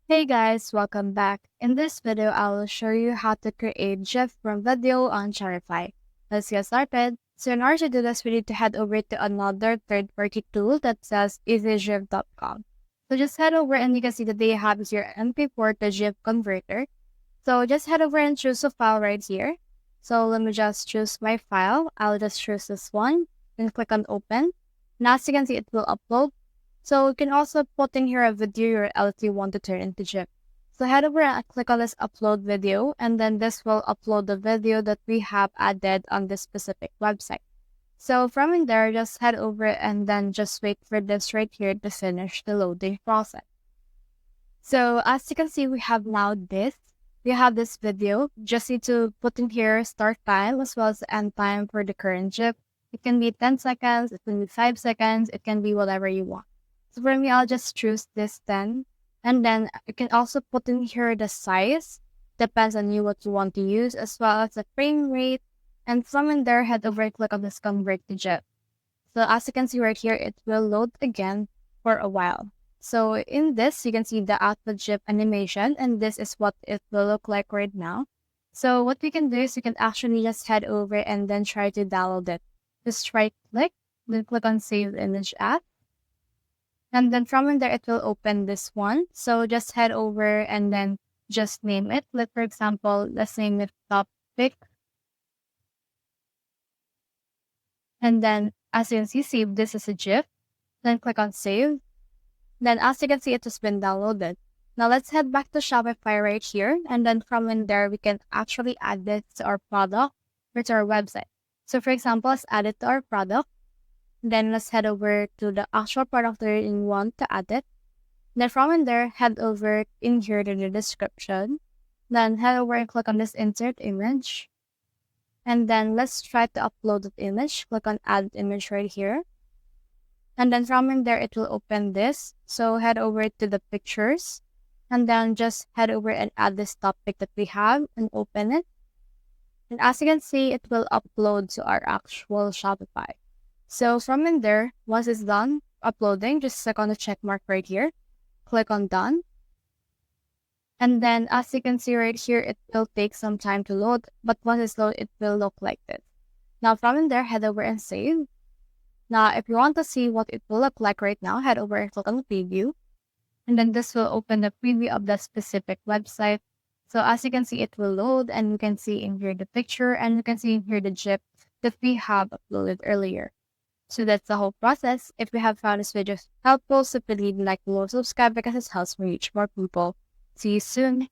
Hey guys, welcome back. In this video, I will show you how to create GIF from video on Shopify. Let's get started. So in order to do this, we need to head over to another third-party tool that says easygif.com. So just head over and you can see that they have your MP4 to GIF converter. So just head over and choose a file right here. So let me just choose my file. I'll just choose this one and click on open. Now as you can see, it will upload. So you can also put in here a video URL if you want to turn into GIF. So head over and click on this upload video, and then this will upload the video that we have added on this specific website. So from in there, just head over and then just wait for this right here to finish the loading process. So as you can see, we have now this. We have this video. Just need to put in here start time as well as end time for the current GIF. It can be 10 seconds, it can be 5 seconds, it can be whatever you want. So for me, I'll just choose this 10. And then you can also put in here the size. Depends on you what you want to use, as well as the frame rate. And from in there, head over and click on this convert to GIF. So as you can see right here, it will load again for a while. So in this, you can see the output GIF animation, and this is what it will look like right now. So what we can do is you can actually just head over and then try to download it. Just right click, then click on save image as. And then from in there, it will open this one. So just head over and then just name it. Like, for example, let's name it topic. And then as you can see, save this as a GIF. Then click on save. Then as you can see, it has been downloaded. Now let's head back to Shopify right here. And then from in there, we can actually add this to our product or to our website. So for example, let's add it to our product. Then let's head over to the actual product that you want to add it. Then from in there, head over in here to the description. Then head over and click on this insert image. And then let's try to upload that image. Click on add image right here. And then from in there, it will open this. So head over to the pictures. And then just head over and add this topic that we have and open it. And as you can see, it will upload to our actual Shopify. So from in there, once it's done uploading, just click on the check mark right here. Click on done. And then as you can see right here, it will take some time to load. But once it's loaded, it will look like this. Now from in there, head over and save. Now if you want to see what it will look like right now, head over and click on the preview. And then this will open the preview of the specific website. So as you can see, it will load and you can see in here the picture and you can see in here the GIF that we have uploaded earlier. So that's the whole process. If you have found this video helpful, so please like, below, subscribe because it helps me reach more people. See you soon.